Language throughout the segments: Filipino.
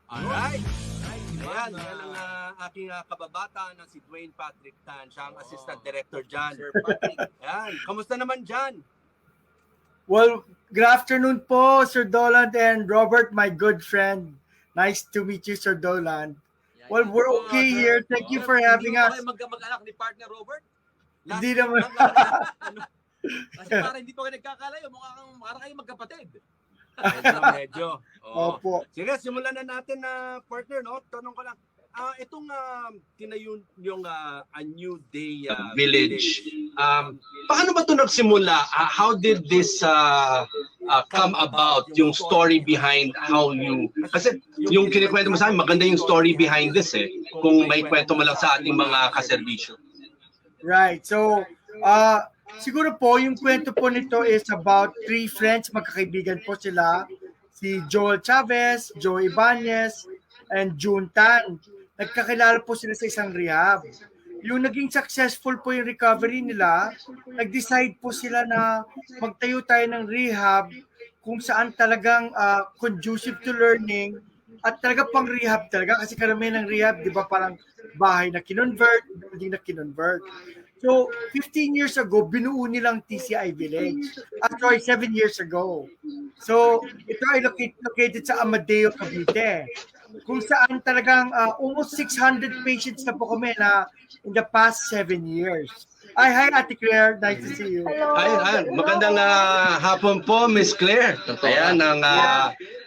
Alright. Ayan, yan ang aking kababata na si Dwayne Patrick Tan. Siya ang assistant director dyan. Sir Patrick. Ayan, kamusta naman dyan? Well, good afternoon po, Sir Dolan and Robert, my good friend. Nice to meet you, Sir Dolan. Well, we're okay here. Thank you for having us. Hindi mo kayo mag-anak ni partner Robert? Hindi naman. Kasi para hindi pa kayo nagkakalayo, mukha kayo magkapatid. Medyo. Opo. Sige, simulan na natin na partner, no? Tanong ko lang. Itong tinayo yung A New Day Village. Paano ba ito nagsimula? How did this come about? Yung story behind how you... Kasi yung kinikwento mo sa akin, maganda yung story behind this eh. Kung may kwento mo lang sa ating mga kaservisyo. Right. So, siguro po, yung kwento po nito is about 3 friends, magkakaibigan po sila. Si Joel Chavez, Joe Ibanez, and June Tan. Nagkakilala po sila sa isang rehab. Yung naging successful po yung recovery nila, nag-decide po sila na magtayo tayo ng rehab kung saan talagang conducive to learning at talaga pang rehab talaga. Kasi karamihan ng rehab, di ba parang bahay na kinonvert, building na kinonvert. So, 15 years ago, binuo nilang TCI Village. Sorry, 7 years ago. So, ito ay located sa Amadeo, Cavite. Kung saan talagang almost 600 patients na po kami na in the past 7 years. Hi, Ate Claire. Nice to see you. Hello. Hi. Magandang hapon po, Miss Claire. Ayan, ang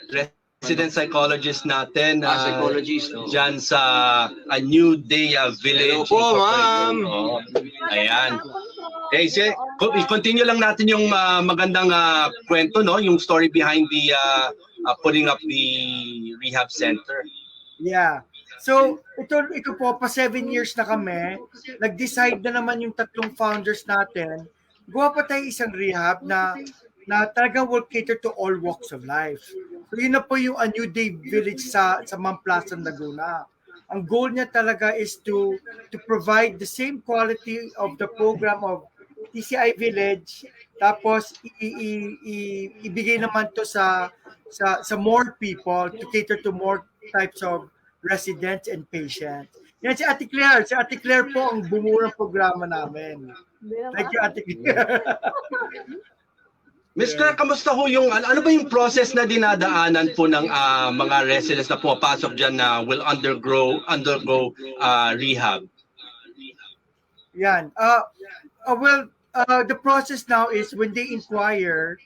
resident psychologist natin. Psychologist. Dyan sa A New Day Village. Hello po, ma'am. Ayan. I-continue lang natin yung magandang kwento, no? Yung story behind the putting up the rehab center. Yeah. So, ito po, pa 7 years na kami, nag-decide na naman yung 3 founders natin, gawa pa tayo isang rehab na talagang will cater to all walks of life. So, yun na po yung A New Day Village sa Mamplasan, Laguna. Ang goal niya talaga is to provide the same quality of the program of TCI Village, tapos ibigay naman to sa more people to cater to more types of residents and patients. Yan si Ate Claire. Si Ate Claire po ang bumuo ng programa namin. Thank you, Ate Claire. Miss Claire, kamusta ho yung, ano ba yung process na dinadaanan po ng mga residents na pumapasok dyan na will undergo rehab? Yan. The process now is when they inquire,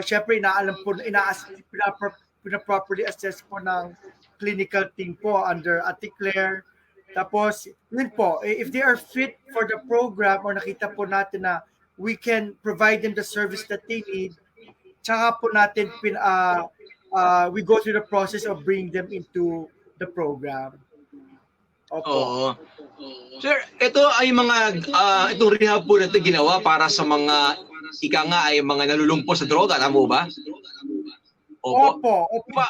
syempre inaalam po, pina-properly assess po ng clinical team po under Ate Claire. Tapos, yun po, if they are fit for the program or nakita po natin na we can provide them the service that they need, tsaka po natin we go through the process of bringing them into the program. Opo. Oo. Sir, ito ay itong rehab po na ito ginawa para sa mga, ay mga nalulumpo sa droga, tama ba? Opo.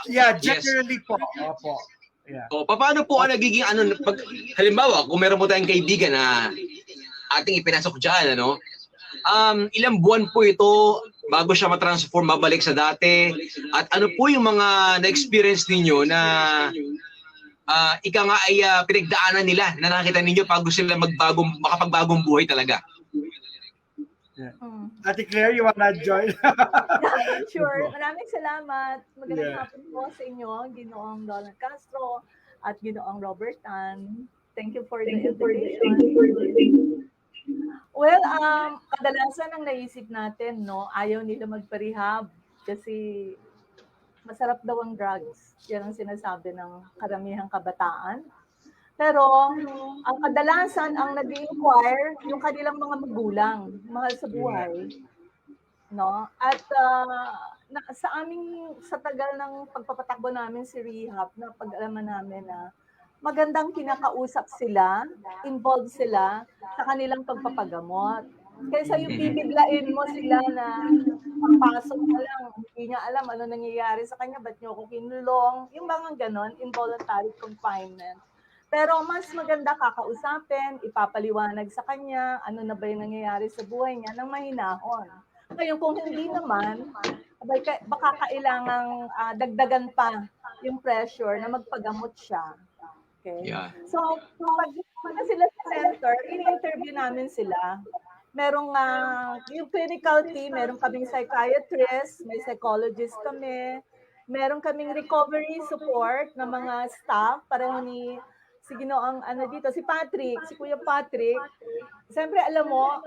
Yeah, generally po. Opo. Yeah. Paano po ang nagiging halimbawa, kung meron po tayong kaibigan na ating ipinasok dyan, ilang buwan po ito bago siya matransform, mabalik sa dati? At ano po yung mga na-experience ninyo na ay pinagdaanan nila na nakita ninyo bago sila makapagbagong buhay talaga? Yeah. Ate Claire, you wanna join? Sure. Maraming salamat. Magandang hapon po sa inyo, Ginoong Dolan Castro at Ginoong Robert Tan. Thank you for the invitation. Well, kadalasan ang naisip natin, ayaw nila magpa-rehab kasi masarap daw ang drugs. Yan ang sinasabi ng karamihang kabataan. Pero ang kadalasan ang nag-inquire yung kanilang mga magulang, mahal sa buhay. At sa tagal ng pagpapatakbo namin si rehab, pag-alaman namin na magandang kinakausap sila, involved sila sa kanilang pagpapagamot. Kaysa yung bibiglain mo sila na pagpasok mo lang, hindi niya alam ano nangyayari sa kanya, ba't niyo ako kinulong, yung mga ganon, involuntary confinement. Pero mas maganda kakausapin, ipapaliwanag sa kanya, ano na ba yung nangyayari sa buhay niya, ng mahinahon. Ngayon kung hindi naman, baka kailangang dagdagan pa yung pressure na magpagamot siya. Okay? Yeah. So, pag sila sa center, in-interview namin sila. Merong yung clinical team, meron kaming psychiatrist, may psychologist kami, meron kaming recovery support ng mga staff, pareho ni si Ginoong dito, si Patrick, si Kuya Patrick. Siyempre, alam mo,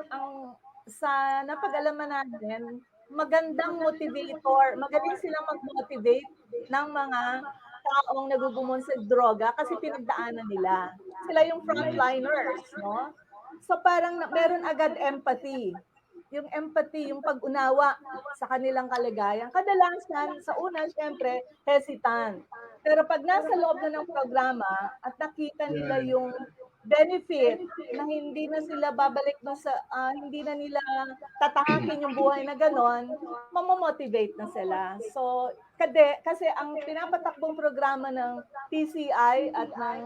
sa napag-alaman natin, magandang motivator, magaling silang mag-motivate ng mga taong nagugumon sa droga kasi pinagdaanan nila. Sila yung frontliners, no? So parang meron agad empathy. Yung empathy, yung pag-unawa sa kanilang kalagayan. Kadalasan, sa una, syempre, hesitant. Pero pag nasa loob na ng programa at nakita nila yung benefit na hindi na sila babalik hindi na nila tatahakin yung buhay na ganon, mamomotivate na sila. So, kasi ang pinapatakbong programa ng TCI at ng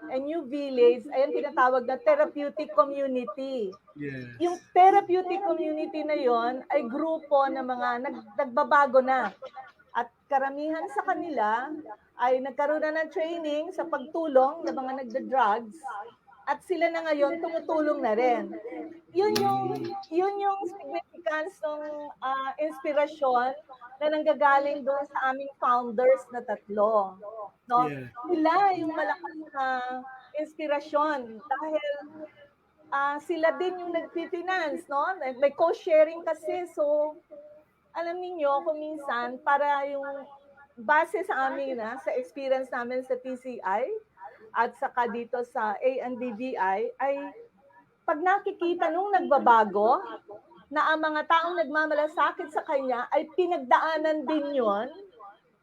A New Village ay ang tinatawag na therapeutic community. Yes. Yung therapeutic community na yon ay grupo na mga nagbabago na. At karamihan sa kanila ay nagkaroon na ng training sa pagtulong ng mga nagda-drugs at sila na ngayon tumutulong na rin. Yun yung significance ng inspirasyon na nanggagaling doon sa aming founders na tatlo. No? Yeah. Sila yung malakas na inspirasyon dahil sila din yung nag-finance, no? May co-sharing kasi, so alam niyo kung minsan para yung base sa amin sa experience namin sa TCI at saka dito sa ANDVI ay pag nakikita nung nagbabago na ang mga taong nagmamalasakit sa kanya ay pinagdaanan din yon,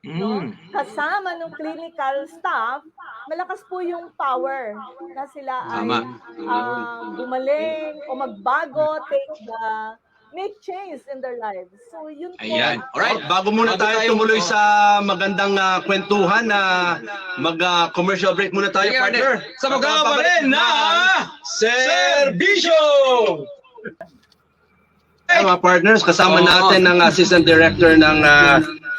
no? Kasama ng clinical staff, malakas po yung power na sila ay gumaling o magbago, make change in their lives. So yun po. Ayan. Alright. Bago muna tayo tumuloy sa magandang kwentuhan na mag-commercial break muna tayo, partner. Sa programa pa rin na Serbisyo! Mga partners, kasama natin ang Assistant Director ng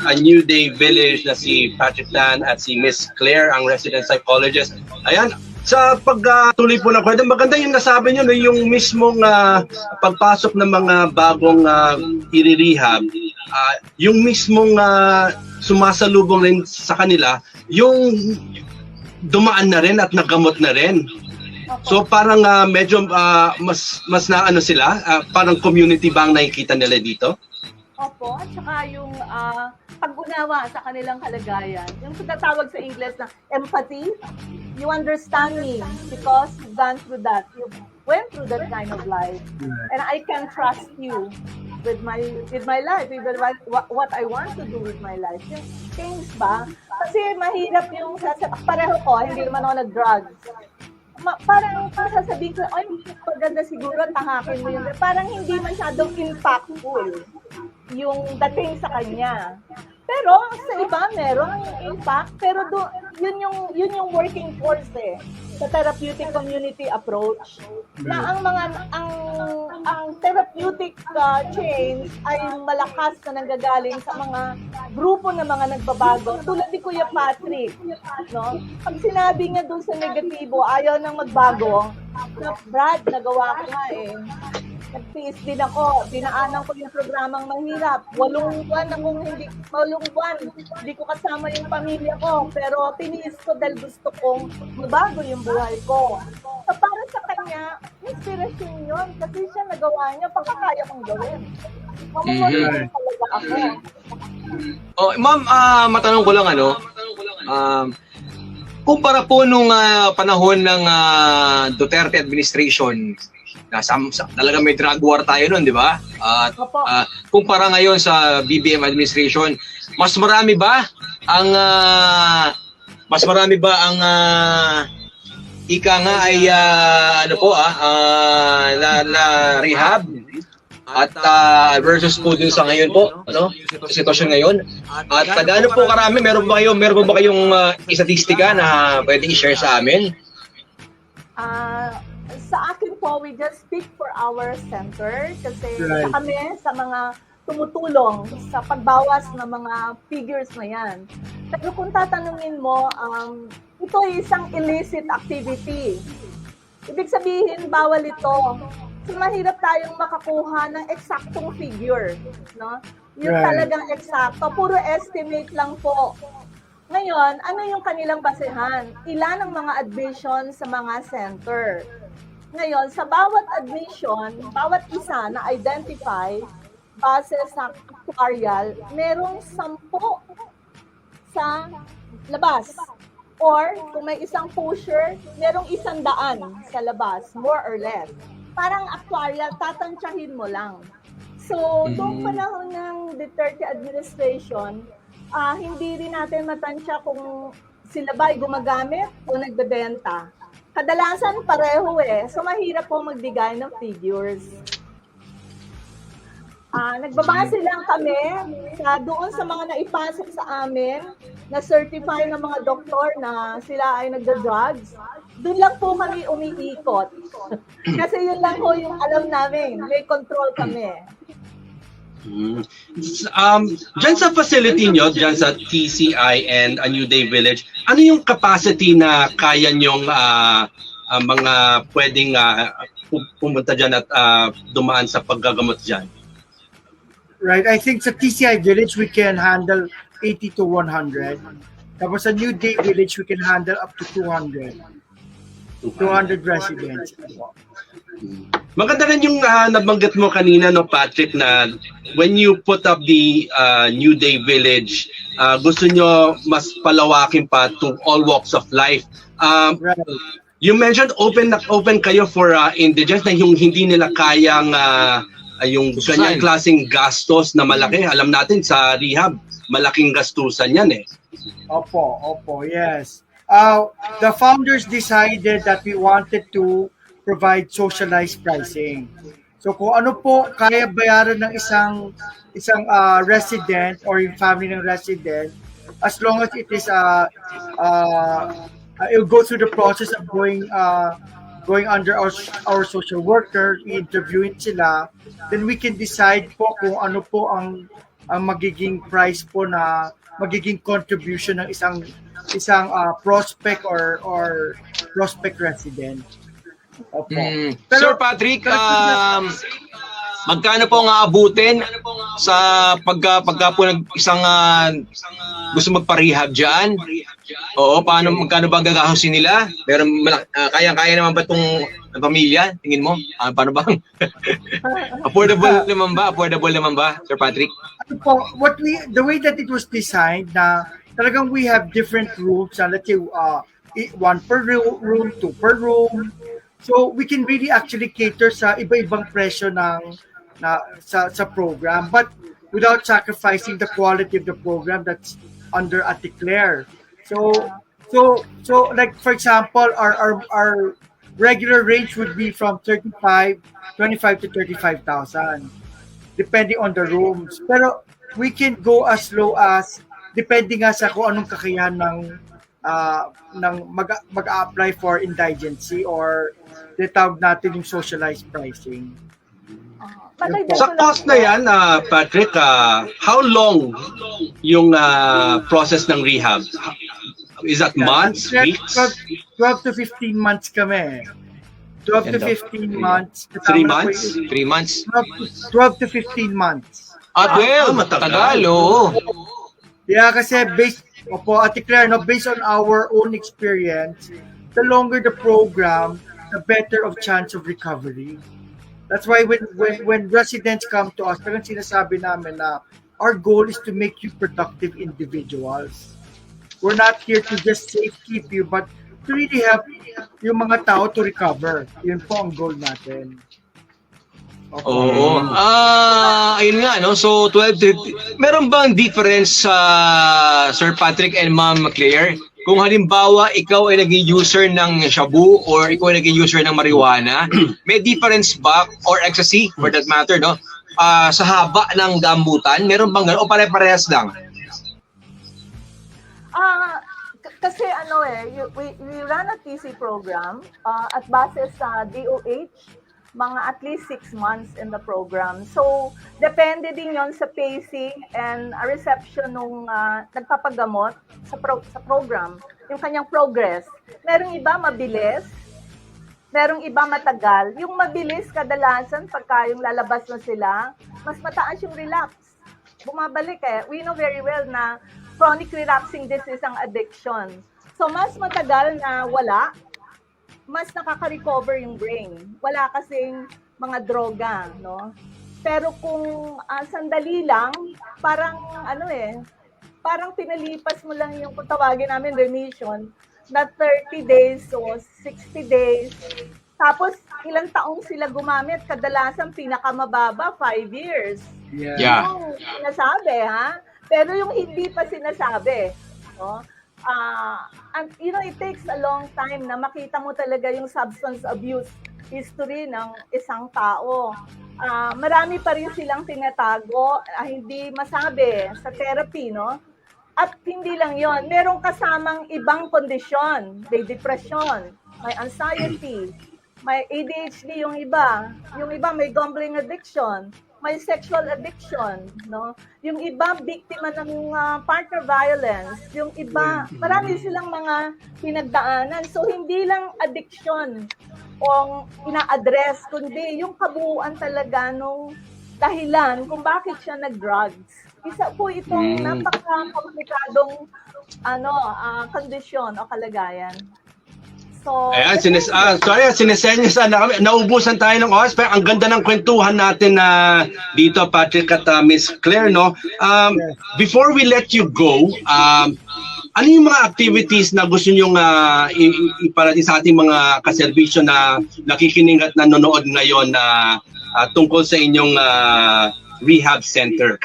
A New Day Village na si Patrick Tan at si Miss Claire, ang resident psychologist. Ayan, sa pagtuloy po ng kwento, maganda yung nasabi nyo, no, yung mismong pagpasok ng mga bagong i-rehab, yung mismong sumasalubong rin sa kanila, yung dumaan na rin at nagamot na rin. So parang medyo mas naano sila, parang community ba ang nakikita nila dito? Opo, at saka yung pag-unawa sa kanilang kalagayan. Yung tinatawag sa English na empathy, you understand me because you've gone through that. You went through that kind of life. And I can trust you with my life, with what I want to do with my life. Yung things ba? Kasi mahirap yung pareho ko, hindi naman ako nag-drugs. Parang sasabihin ko, ay, paganda siguro, tahakin mo yun. Parang hindi masyadong impactful yung dating sa kanya. Pero sa iba merong impact, pero yun yung working force sa therapeutic community approach. Na ang therapeutic change ay malakas na nanggagaling sa mga grupo ng mga nagbabago. Tulad ni Kuya Patrick, no? Pag sinabi niya dun sa negatibo, ayaw nang magbago, na Brad, nagawa ko nga nag-tiis din ako, dinaanan ko yung programang mahirap. 8 buwan hindi ko kasama yung pamilya ko, pero tiniis ko dahil gusto kong mabago yung buhay ko. So para sa kanya, inspiration yun, kasi siya nagawa niya, pagkakaya kong gawin. Mamumotivate talaga ako. Oh, ma'am, matanong ko lang kumpara po nung panahon ng Duterte administration, talaga may drug war tayo noon, di ba? At kumpara ngayon sa BBM administration, mas marami ba ang ika nga ay na rehab at versus po dun sa ngayon po, sitwasyon ngayon. At gaano po karami, meron ba kayong statistika na pwedeng i-share sa amin? Sa akin po, we just speak for our center kasi kami sa mga tumutulong sa pagbawas ng mga figures na yan. Pero kung tatanungin mo, ito ay isang illicit activity. Ibig sabihin, bawal ito. So, mahirap tayong makakuha ng eksaktong figure. No? Yung Right. talagang eksakto. Puro estimate lang po. Ngayon, ano yung kanilang basehan? Ilan ang mga admission sa mga center? Ngayon, sa bawat admission, bawat isa na identify base sa actuarial, merong 10 sa labas. Or, kung may isang pusher, merong 100 sa labas, more or less. Parang actuarial, tatansyahin mo lang. So, noong panahon ng Duterte administration, hindi rin natin matansya kung sila ba ay gumagamit o nagbebenta. Kadalasan pareho So, mahirap po magbigay ng figures. Nagbabase lang kami doon sa mga naipasok sa amin na certify ng mga doktor na sila ay nagda-drugs. Doon lang po kami umiikot. Kasi yun lang po yung alam namin. May control kami. Diyan sa facility nyo, diyan sa TCI and A New Day Village, ano yung capacity na kaya nyong mga pwedeng pumunta dyan at dumaan sa paggagamot dyan? Right, I think sa TCI Village, we can handle 80 to 100. Tapos sa New Day Village, we can handle up to 200. 200 residents. Maganda rin yung nabanggit mo kanina, no, Patrick, na when you put up the New Day Village, gusto nyo mas palawakin pa to all walks of life. Right. You mentioned open kayo for indigents na yung hindi nila kayang yung kanyang klaseng gastos na malaki. Alam natin sa rehab, malaking gastusan yan eh. Opo, yes. The founders decided that we wanted to provide socialized pricing. So kung ano po kaya bayaran ng isang resident or yung family ng resident, as long as it is it'll go through the process of going under our social worker, i-interviewin sila, then we can decide po kung ano po ang magiging price po na magiging contribution ng isang prospect or prospect resident. Opo. Sir Patrick, magkano po ang aabutin sa pagka po isang gusto magpa-rehab diyan? Oo, magkano ba ang gagastusin nila? Pero kaya naman ba itong pamilya? Tingin mo? Paano ba? Affordable naman ba, Sir Patrick? The way that it was designed na talagang we have different rooms, let's say one per room, two per room. So we can really actually cater sa iba-ibang presyo sa program, but without sacrificing the quality of the program that's under Ate Claire. So like for example, our regular range would be from 25 to 35,000, depending on the rooms. Pero we can go as low as, depending nga sa kung anong kakayahan ng mag-apply for indigency or tinatawag natin yung socialized pricing. Sa cost na yan, Patrick, how long yung process ng rehab? Is that months, weeks? 12 to 15 months kami. 12 to 15 months. 3 months? 3 months? 12 to 15 months. 12, matagal, oo. Yeah, kasi Ate Claire, based on our own experience, the longer the program, the better of chance of recovery. That's why when residents come to us, talagang sinasabi namin na our goal is to make you productive individuals. We're not here to just safekeep you, but to really help yung mga tao to recover. Yun po ang goal natin. Okay. Oo. Ayun nga, no? So, 12 to 15. Meron bang difference sa Sir Patrick and Ma'am Claire? Kung halimbawa, ikaw ay naging user ng shabu or ikaw ay naging user ng marijuana, may difference ba, or ecstasy for that matter, no? Sa haba ng gamutan, meron bang gano'n o pare-parehas lang? Kasi we run a TC program at base sa DOH, mga at least 6 months in the program. So, depende din yon sa pacing and reception nung nagpapagamot sa program, yung kanyang progress. Merong iba mabilis, merong iba matagal. Yung mabilis kadalasan, pagka yung lalabas na sila, mas mataas yung relapse. Bumabalik eh. We know very well na chronic relapsing disease ang addiction. So, mas matagal na wala, mas nakaka-recover yung brain. Wala kasing mga droga, no? Pero kung sandali lang, parang parang pinalipas mo lang yung kung tawagin namin remission, na 30 days o 60 days. Tapos ilang taong sila gumamit, kadalasan pinakamababa 5 years. Yeah. Yung sinasabi, ha? Pero yung hindi pa sinasabi, no? And it takes a long time na makita mo talaga yung substance abuse history ng isang tao. Marami pa rin silang tinatago, hindi masabi sa therapy, no? At hindi lang yon, merong kasamang ibang kondisyon, may depression, may anxiety, may ADHD yung iba may gambling addiction, may sexual addiction, no? Yung iba biktima ng partner violence, yung iba marami silang mga pinagdaanan. So hindi lang addiction ang ina-address, kundi yung kabuuan talaga nung dahilan kung bakit siya nag-drugs. Isa po itong napaka-komplikadong kondisyon o kalagayan. So, ayan, sinesenyas na kami. Naubusan tayo ng oras, pero ang ganda ng kwentuhan natin na dito, Patrick at Miss Claire, no? Before we let you go, ano yung mga activities na gusto nyong iparating sa ating mga kaserbisyo na nakikinig at nanonood ngayon na tungkol sa inyong rehab center?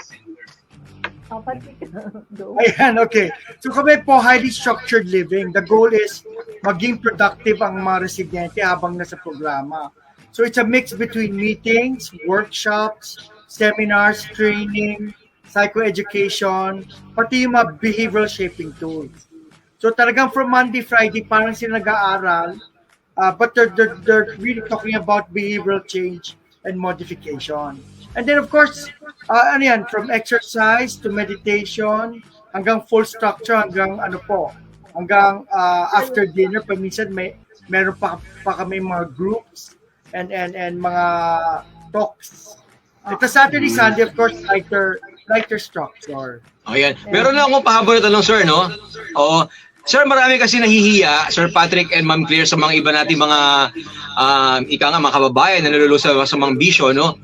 Ayan, okay. So kami po, highly structured living. The goal is maging productive ang mga residente habang nasa programa. So it's a mix between meetings, workshops, seminars, training, psychoeducation, pati yung mga behavioral shaping tools. So talagang from Monday, Friday, parang sila nag-aaral, but they're really talking about behavioral change and modification. And then of course, from exercise to meditation, hanggang full structure, hanggang after dinner, paminsan meron pa kami mga groups and mga talks. Ito Saturday, Sunday, of course, lighter structure. Ayan. Meron lang akong pahabol na tanong, sir, no? Oo. Sir, marami kasi nahihiya, Sir Patrick and Ma'am Claire, sa mga iba nating mga mga kababayan na nalulusaw sa mga bisyo, no?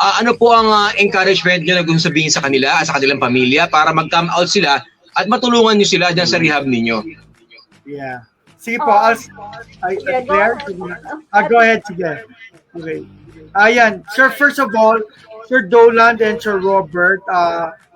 Ano po ang encouragement nyo na gusto sabihin sa kanila at sa kanilang pamilya para mag-come out sila at matulungan nyo sila dyan sa rehab ninyo? Yeah. Sige po, Claire? Go ahead, sige. Okay. Ayan. Sir, first of all, Sir Dolan and Sir Robert,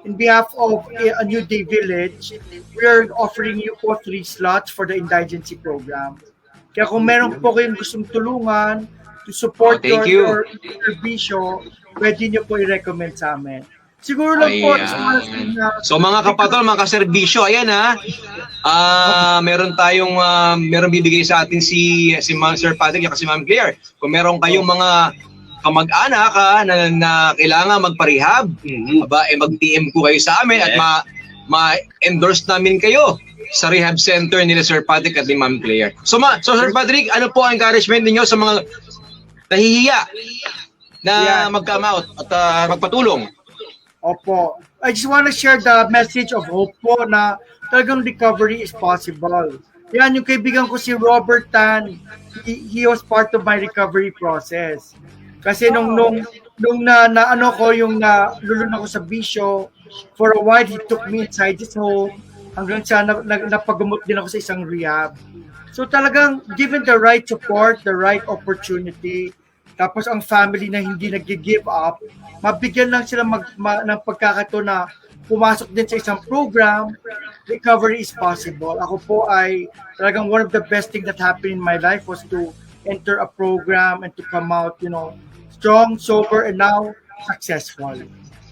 in behalf of A New Day Village, we are offering you po 3 slots for the indigency program. Kaya kung meron po kayong gustong tulungan to support your servisyo, pwede nyo po i-recommend sa amin. Siguro lang po. So mga kapatol, mga kaserbisyo, ayan meron bibigay sa atin si Ma'am Sir Patrick at si Ma'am Claire. Kung meron kayong mga kamag-anak na kailangan magpa-rehab, mag-DM ko kayo sa amin at ma-endorse namin kayo sa rehab center nila Sir Patrick at ni Ma'am Claire. So Sir Patrick, ano po ang encouragement ninyo sa mga nahihiya na mag-come out at magpatulong? Opo. I just want to share the message of hope po na talagang recovery is possible. Yan, yung kaibigan ko si Robert Tan, he was part of my recovery process. Kasi nung nalulun ako sa bisyo, for a while he took me inside his home hanggang sa napagamot din ako sa isang rehab. So talagang given the right support, the right opportunity, tapos ang family na hindi nag-give up, mabigyan lang sila ng pagkakataon na pumasok din sa isang program, recovery is possible. Ako po ay talagang one of the best things that happened in my life was to enter a program and to come out, strong, sober, and now successful.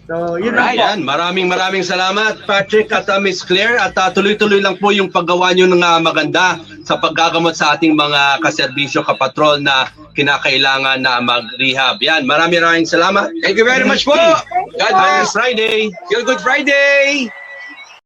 So, yun lang po. Maraming salamat, Patrick at Miss Claire. At tuloy-tuloy lang po yung paggawa nyo ng maganda sa paggagamot sa ating mga kaserbisyo, kapatrol na kinakailangan na mag-rehab. Yan, maraming salamat. Thank you very much po. God Happy bless. Friday. Feel Good Friday.